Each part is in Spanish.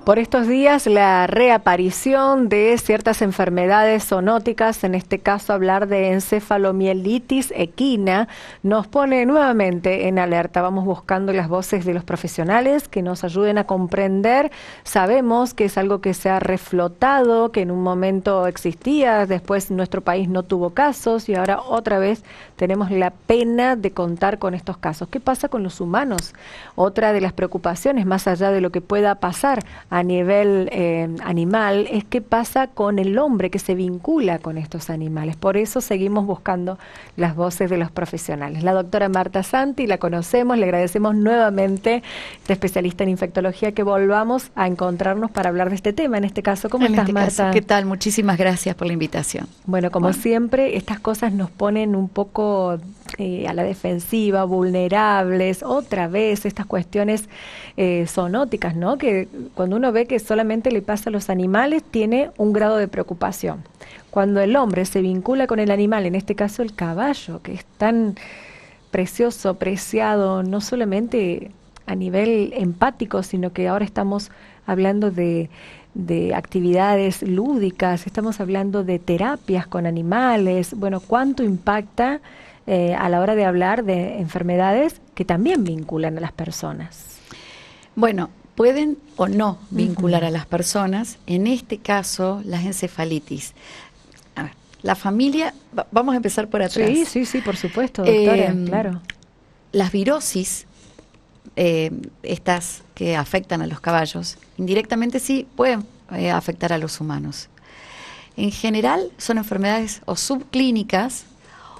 Por estos días, la reaparición de ciertas enfermedades zoonóticas, en este caso hablar de encefalomielitis equina, nos pone nuevamente en alerta. Vamos buscando las voces de los profesionales que nos ayuden a comprender. Sabemos que es algo que se ha reflotado, que en un momento existía, después nuestro país no tuvo casos y ahora otra vez tenemos la pena de contar con estos casos. ¿Qué pasa con los humanos? Otra de las preocupaciones, más allá de lo que pueda pasar a nivel animal, es qué pasa con el hombre que se vincula con estos animales. Por eso seguimos buscando las voces de los profesionales. La doctora Marta Santi, la conocemos, le agradecemos nuevamente, esta especialista en infectología, que volvamos a encontrarnos para hablar de este tema. En este caso, ¿cómo estás, Marta? ¿Qué tal? Muchísimas gracias por la invitación. Bueno, como siempre, estas cosas nos ponen un poco a la defensiva, vulnerables, otra vez estas cuestiones zoonóticas, ¿no? Que cuando uno ve que solamente le pasa a los animales, tiene un grado de preocupación. Cuando el hombre se vincula con el animal, en este caso el caballo, que es tan precioso, preciado, no solamente a nivel empático, sino que ahora estamos hablando de actividades lúdicas, estamos hablando de terapias con animales. Bueno, ¿cuánto impacta a la hora de hablar de enfermedades que también vinculan a las personas? Bueno, pueden o no vincular a las personas, en este caso las encefalitis. A ver, la familia, vamos a empezar por atrás. Sí, por supuesto, doctora, claro. Las virosis, estas que afectan a los caballos, indirectamente sí pueden afectar a los humanos. En general son enfermedades o subclínicas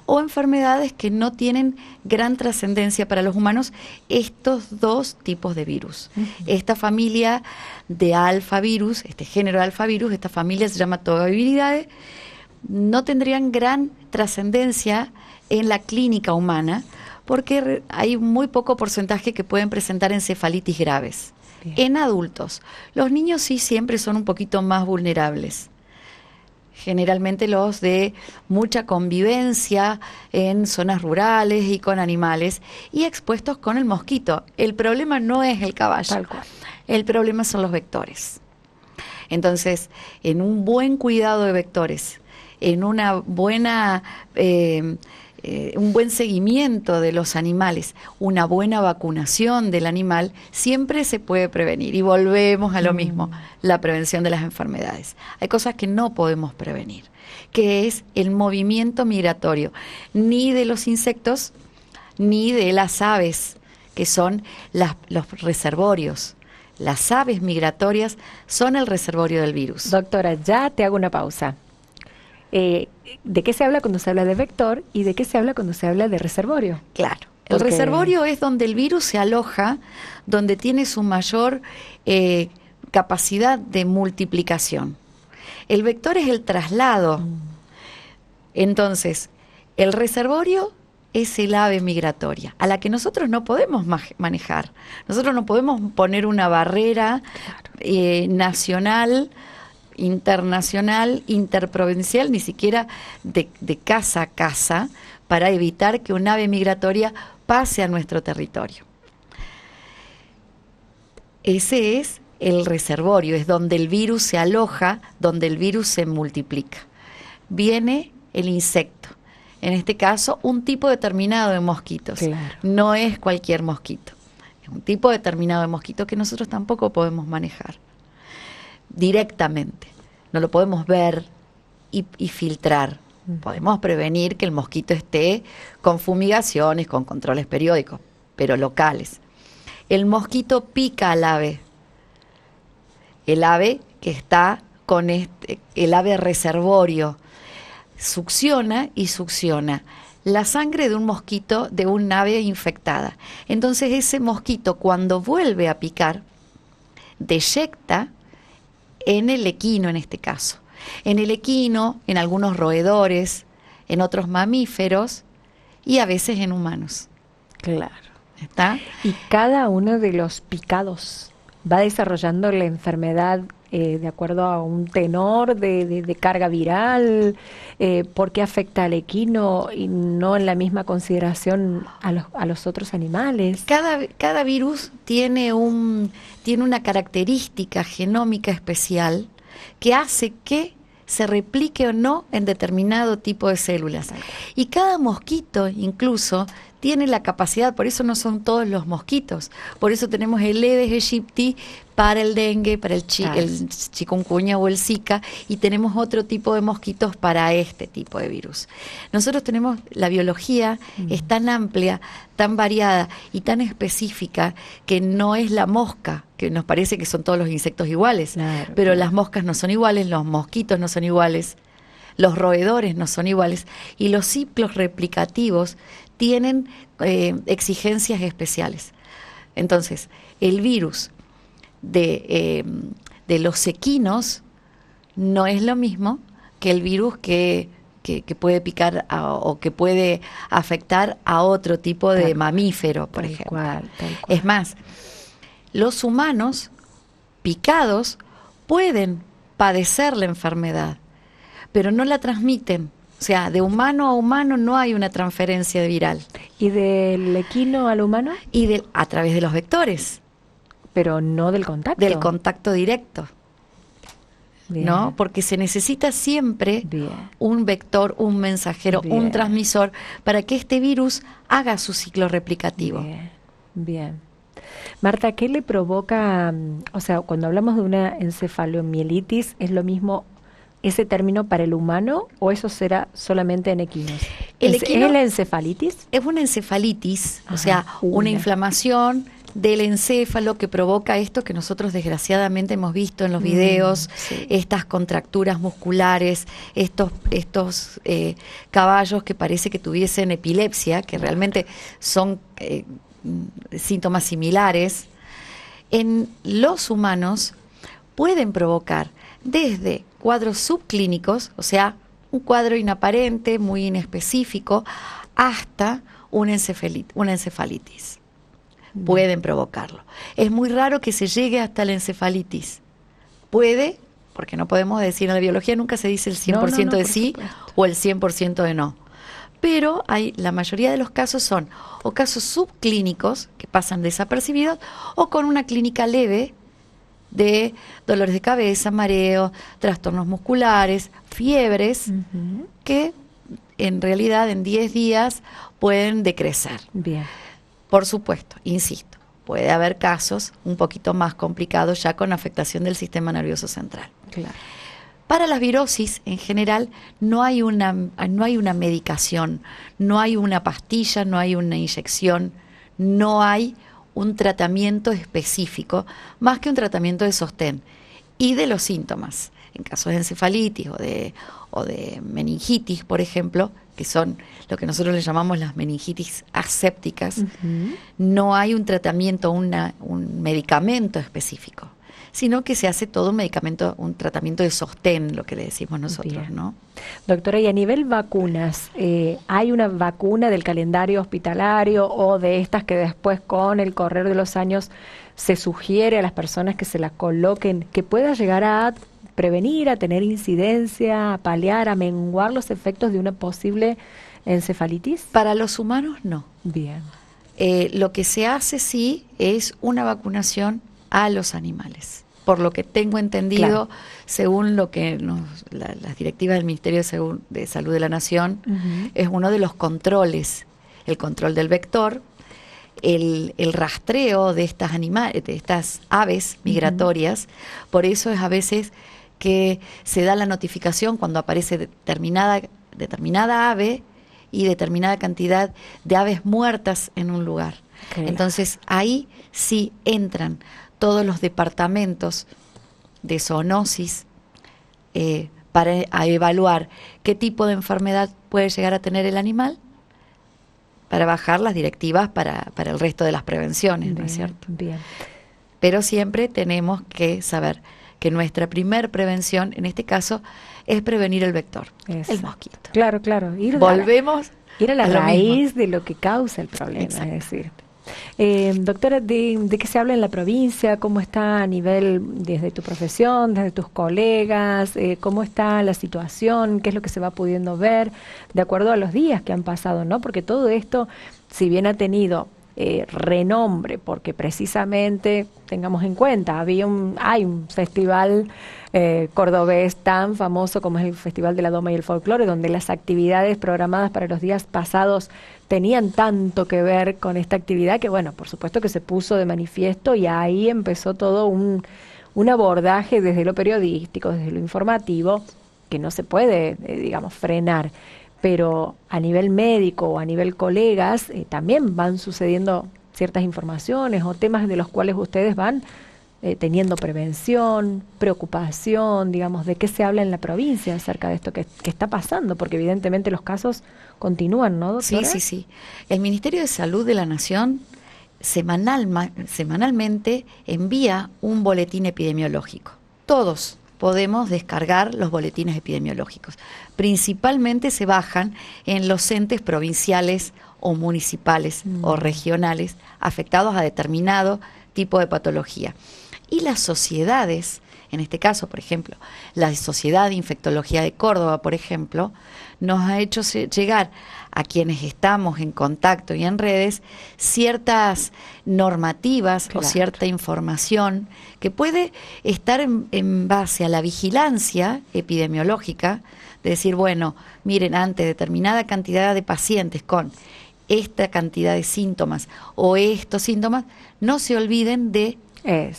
o enfermedades que no tienen gran trascendencia para los humanos, estos dos tipos de virus. Esta familia de alfavirus, este género de alfavirus, esta familia se llama Tobaciviridae, no tendrían gran trascendencia en la clínica humana porque hay muy poco porcentaje que pueden presentar encefalitis graves. Bien. En adultos. Los niños sí siempre son un poquito más vulnerables. Generalmente los de mucha convivencia en zonas rurales y con animales y expuestos con el mosquito. El problema no es el caballo. Tal cual. El problema son los vectores. Entonces, en un buen cuidado de vectores, en una buena un buen seguimiento de los animales, una buena vacunación del animal, siempre se puede prevenir. Y volvemos a lo mismo, la prevención de las enfermedades. Hay cosas que no podemos prevenir, que es el movimiento migratorio, ni de los insectos, ni de las aves, que son los reservorios. Las aves migratorias son el reservorio del virus. Doctora, ya te hago una pausa. ¿De qué se habla cuando se habla de vector y de qué se habla cuando se habla de reservorio? Claro, el reservorio es donde el virus se aloja, donde tiene su mayor capacidad de multiplicación. El vector es el traslado. Entonces, el reservorio es el ave migratoria, a la que nosotros no podemos manejar. Nosotros no podemos poner una barrera nacional, internacional, interprovincial, ni siquiera de casa a casa, para evitar que un ave migratoria pase a nuestro territorio. Ese es el reservorio, es donde el virus se aloja, donde el virus se multiplica. Viene el insecto, en este caso un tipo determinado de mosquitos, claro. No es cualquier mosquito, es un tipo determinado de mosquitos que nosotros tampoco podemos manejar directamente, no lo podemos ver y filtrar. Podemos prevenir que el mosquito esté con fumigaciones, con controles periódicos, pero locales. El mosquito pica al ave, el ave que está con el ave reservorio, succiona y succiona la sangre de un mosquito, de un ave infectada. Entonces ese mosquito, cuando vuelve a picar, deyecta en el equino, en este caso. En el equino, en algunos roedores, en otros mamíferos y a veces en humanos. Claro. ¿Está? Y cada uno de los picados va desarrollando la enfermedad de acuerdo a un tenor de carga viral? ¿Por qué afecta al equino y no en la misma consideración a los otros animales? Cada virus tiene una característica genómica especial que hace que se replique o no en determinado tipo de células. Y cada mosquito incluso tiene la capacidad, por eso no son todos los mosquitos, por eso tenemos el Aedes aegypti para el dengue, para el chikungunya o el Zika, y tenemos otro tipo de mosquitos para este tipo de virus. Nosotros tenemos, la biología es tan amplia, tan variada y tan específica que no es la mosca, que nos parece que son todos los insectos iguales, pero las moscas no son iguales, los mosquitos no son iguales, los roedores no son iguales, y los ciclos replicativos tienen exigencias especiales. Entonces, el virus de los equinos no es lo mismo que el virus que puede picar o que puede afectar a otro tipo de mamífero, por ejemplo. Tal cual. Es más, los humanos picados pueden padecer la enfermedad, pero no la transmiten. O sea, de humano a humano no hay una transferencia viral. ¿Y del equino al humano? Y a través de los vectores. Pero no del contacto. Del contacto directo. Bien. ¿No? Porque se necesita siempre un vector, un mensajero, un transmisor para que este virus haga su ciclo replicativo. Bien. Marta, ¿qué le provoca? O sea, cuando hablamos de una encefalomielitis, ¿es lo mismo ese término para el humano o eso será solamente en equinos? ¿Es la encefalitis? Es una encefalitis, o sea, una inflamación del encéfalo que provoca esto que nosotros desgraciadamente hemos visto en los videos, estas contracturas musculares, estos caballos que parece que tuviesen epilepsia, que realmente son síntomas similares. En los humanos pueden provocar desde cuadros subclínicos, o sea, un cuadro inaparente, muy inespecífico, hasta una encefalitis. Pueden provocarlo. Es muy raro que se llegue hasta la encefalitis. Puede, porque no podemos decir, en la biología nunca se dice el 100% de sí o el 100% de no. Pero la mayoría de los casos son o casos subclínicos que pasan desapercibidos o con una clínica leve de dolores de cabeza, mareo, trastornos musculares, fiebres, que en realidad en 10 días pueden decrecer. Bien. Por supuesto, insisto, puede haber casos un poquito más complicados ya con afectación del sistema nervioso central. Claro. Para las virosis, en general, no hay una medicación, no hay una pastilla, no hay una inyección, no hay un tratamiento específico, más que un tratamiento de sostén y de los síntomas. En casos de encefalitis o de meningitis, por ejemplo, que son lo que nosotros le llamamos las meningitis asépticas, no hay un tratamiento, un medicamento específico, sino que se hace todo un tratamiento de sostén, lo que le decimos nosotros, ¿no? Doctora, y a nivel vacunas, ¿hay una vacuna del calendario hospitalario o de estas que después con el correr de los años se sugiere a las personas que se las coloquen, que pueda llegar a prevenir, a tener incidencia, a paliar, a menguar los efectos de una posible encefalitis? Para los humanos no. Bien. Lo que se hace sí es una vacunación a los animales. Por lo que tengo entendido, según lo que las directivas del Ministerio de Salud de la Nación, es uno de los controles, el control del vector, el rastreo de estas aves migratorias. Por eso es a veces que se da la notificación cuando aparece determinada ave y determinada cantidad de aves muertas en un lugar. Entonces ahí sí entran todos los departamentos de zoonosis para evaluar qué tipo de enfermedad puede llegar a tener el animal, para bajar las directivas para el resto de las prevenciones, ¿no es cierto? Bien. Pero siempre tenemos que saber que nuestra primer prevención, en este caso, es prevenir el vector, el mosquito. Claro. Volvemos ir a la raíz de lo que causa el problema, es decir. Doctora, ¿de qué se habla en la provincia? ¿Cómo está a nivel desde tu profesión, desde tus colegas? ¿Cómo está la situación? ¿Qué es lo que se va pudiendo ver de acuerdo a los días que han pasado, ¿no? Porque todo esto, si bien ha tenido renombre, porque precisamente, tengamos en cuenta, hay un festival cordobés tan famoso como es el Festival de la Doma y el Folclore, donde las actividades programadas para los días pasados tenían tanto que ver con esta actividad que, bueno, por supuesto que se puso de manifiesto y ahí empezó todo un abordaje desde lo periodístico, desde lo informativo, que no se puede, digamos, frenar. Pero a nivel médico o a nivel colegas también van sucediendo ciertas informaciones o temas de los cuales ustedes van teniendo prevención, preocupación, digamos, de qué se habla en la provincia acerca de esto que está pasando, porque evidentemente los casos continúan, ¿no, doctora? Sí. El Ministerio de Salud de la Nación semanalmente envía un boletín epidemiológico. Todos podemos descargar los boletines epidemiológicos. Principalmente se bajan en los entes provinciales o municipales o regionales afectados a determinado tipo de patología. Y las sociedades, en este caso, por ejemplo, la Sociedad de Infectología de Córdoba, por ejemplo, nos ha hecho llegar a quienes estamos en contacto y en redes ciertas normativas, claro, o cierta información que puede estar en base a la vigilancia epidemiológica, de decir, bueno, miren, ante determinada cantidad de pacientes con esta cantidad de síntomas o estos síntomas, no se olviden de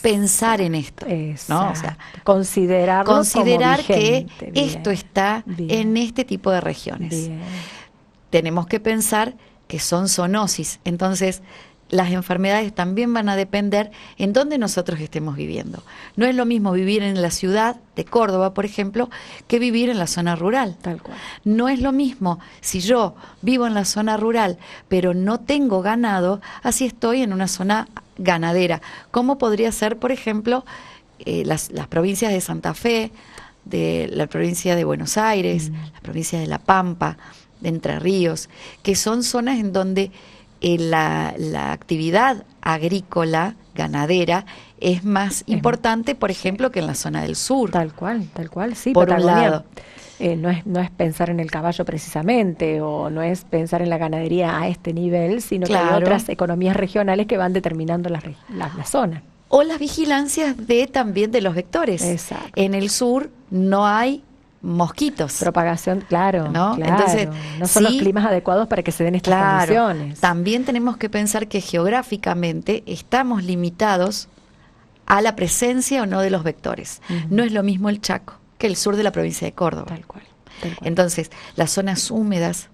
pensar en esto, ¿no? O sea, considerar como vigente, que esto está en este tipo de regiones. Bien. Tenemos que pensar que son zoonosis, entonces las enfermedades también van a depender en dónde nosotros estemos viviendo. No es lo mismo vivir en la ciudad de Córdoba, por ejemplo, que vivir en la zona rural. Tal cual. No es lo mismo si yo vivo en la zona rural, pero no tengo ganado, así estoy en una zona ganadera. ¿Cómo podría ser, por ejemplo, las provincias de Santa Fe, de la provincia de Buenos Aires, la provincia de La Pampa, de Entre Ríos, que son zonas en donde la actividad agrícola, ganadera, es más importante, por ejemplo, que en la zona del sur. Tal cual, sí. Por un lado. No es pensar en el caballo precisamente, o no es pensar en la ganadería a este nivel, sino claro, que hay otras economías regionales que van determinando la zona. O las vigilancias también de los vectores. Exacto. En el sur no hay mosquitos. Propagación, claro, ¿no? Claro. Entonces, no son los climas adecuados para que se den estas condiciones. También tenemos que pensar que geográficamente estamos limitados a la presencia o no de los vectores. No es lo mismo el Chaco que el sur de la provincia de Córdoba. Tal cual. Entonces, las zonas húmedas,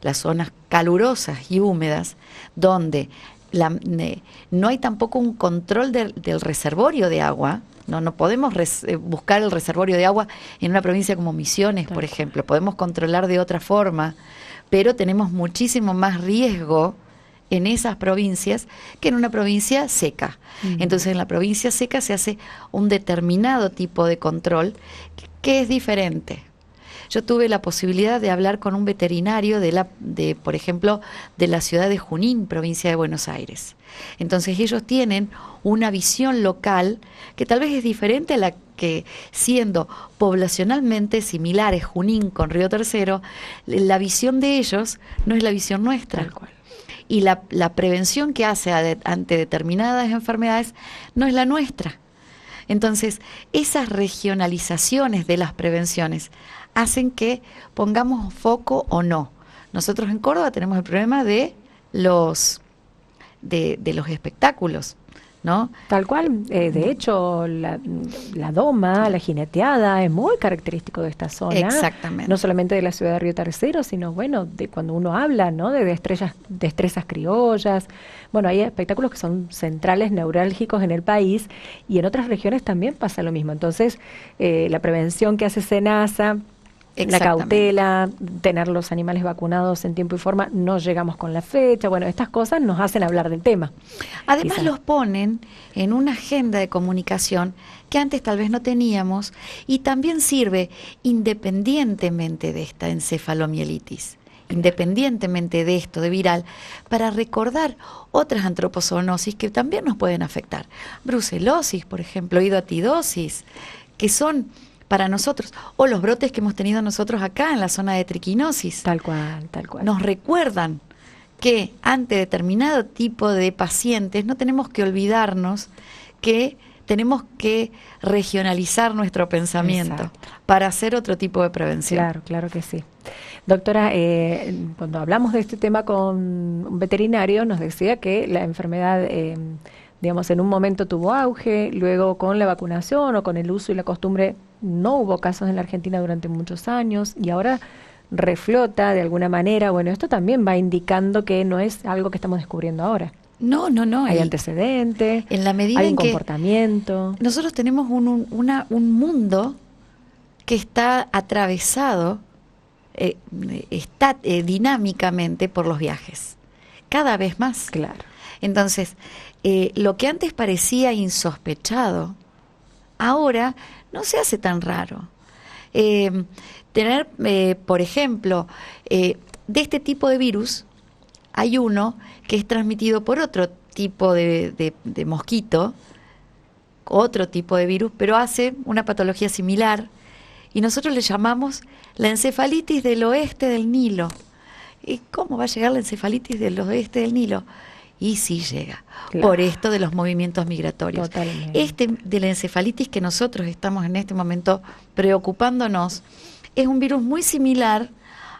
las zonas calurosas y húmedas, donde no hay tampoco un control del reservorio de agua. No podemos buscar el reservorio de agua en una provincia como Misiones, por ejemplo. Podemos controlar de otra forma, pero tenemos muchísimo más riesgo en esas provincias que en una provincia seca. Entonces, en la provincia seca se hace un determinado tipo de control que es diferente. Yo tuve la posibilidad de hablar con un veterinario por ejemplo, de la ciudad de Junín, provincia de Buenos Aires. Entonces ellos tienen una visión local que tal vez es diferente a la que, siendo poblacionalmente similares Junín con Río Tercero, la visión de ellos no es la visión nuestra. Tal cual. Y la prevención que hace ante determinadas enfermedades no es la nuestra. Entonces, esas regionalizaciones de las prevenciones hacen que pongamos foco o no. Nosotros en Córdoba tenemos el problema de los espectáculos, ¿no? Tal cual. De hecho, la doma, la jineteada, es muy característico de esta zona. Exactamente. No solamente de la ciudad de Río Tercero, sino, bueno, de cuando uno habla, ¿no? De destrezas criollas. Bueno, hay espectáculos que son centrales, neurálgicos en el país, y en otras regiones también pasa lo mismo. Entonces, la prevención que hace SENASA, la cautela, tener los animales vacunados en tiempo y forma, no llegamos con la fecha, bueno, estas cosas nos hacen hablar del tema. Además los ponen en una agenda de comunicación que antes tal vez no teníamos, y también sirve independientemente de esta encefalomielitis, independientemente de esto, de viral, para recordar otras antropozoonoses que también nos pueden afectar. Brucelosis, por ejemplo, hidatidosis, que son para nosotros, o los brotes que hemos tenido nosotros acá en la zona de triquinosis. Tal cual, tal cual. Nos recuerdan que ante determinado tipo de pacientes no tenemos que olvidarnos que tenemos que regionalizar nuestro pensamiento. Exacto. Para hacer otro tipo de prevención. Claro, claro que sí. Doctora, cuando hablamos de este tema con un veterinario, nos decía que la enfermedad, digamos, en un momento tuvo auge, luego con la vacunación o con el uso y la costumbre no hubo casos en la Argentina durante muchos años y ahora reflota de alguna manera. Bueno, esto también va indicando que no es algo que estamos descubriendo ahora. No. Hay antecedentes, en la medida hay en un comportamiento. Nosotros tenemos un mundo que está atravesado, está dinámicamente por los viajes, cada vez más. Claro. Entonces, lo que antes parecía insospechado, ahora no se hace tan raro. Tener, por ejemplo, de este tipo de virus, hay uno que es transmitido por otro tipo de mosquito, otro tipo de virus, pero hace una patología similar, y nosotros le llamamos la encefalitis del oeste del Nilo. ¿Y cómo va a llegar la encefalitis del oeste del Nilo? Y sí llega, claro, por esto de los movimientos migratorios. Totalmente. Este de la encefalitis que nosotros estamos en este momento preocupándonos es un virus muy similar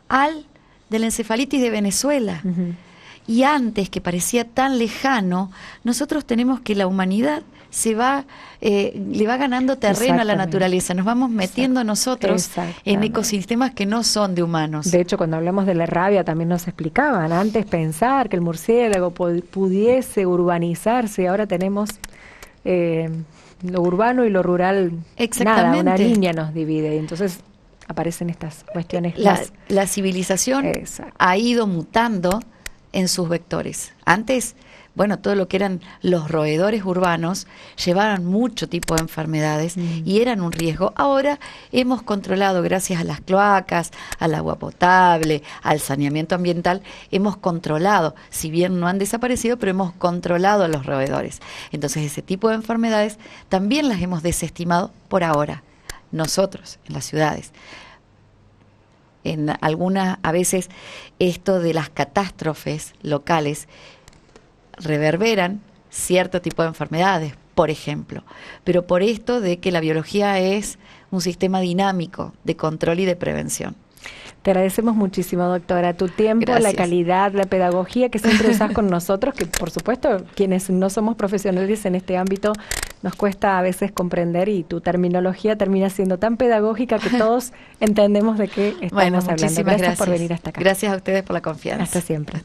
al de la encefalitis de Venezuela. Uh-huh. Y antes, que parecía tan lejano, nosotros tenemos que la humanidad le va ganando terreno a la naturaleza, nos vamos metiendo nosotros en ecosistemas que no son de humanos. De hecho, cuando hablamos de la rabia también nos explicaban, antes pensar que el murciélago pudiese urbanizarse, ahora tenemos lo urbano y lo rural, nada, una línea nos divide, y entonces aparecen estas cuestiones. La civilización ha ido mutando en sus vectores. Antes, bueno, todo lo que eran los roedores urbanos llevaban mucho tipo de enfermedades y eran un riesgo. Ahora hemos controlado, gracias a las cloacas, al agua potable, al saneamiento ambiental, hemos controlado, si bien no han desaparecido, pero hemos controlado a los roedores. Entonces, ese tipo de enfermedades también las hemos desestimado por ahora, nosotros, en las ciudades. En algunas, a veces, esto de las catástrofes locales reverberan cierto tipo de enfermedades, por ejemplo, pero por esto de que la biología es un sistema dinámico de control y de prevención. Te agradecemos muchísimo, doctora, tu tiempo, gracias, la calidad, la pedagogía que siempre usas con nosotros, que por supuesto quienes no somos profesionales en este ámbito nos cuesta a veces comprender, y tu terminología termina siendo tan pedagógica que todos entendemos de qué estamos hablando. Muchísimas gracias por venir hasta acá. Gracias a ustedes por la confianza. Hasta siempre.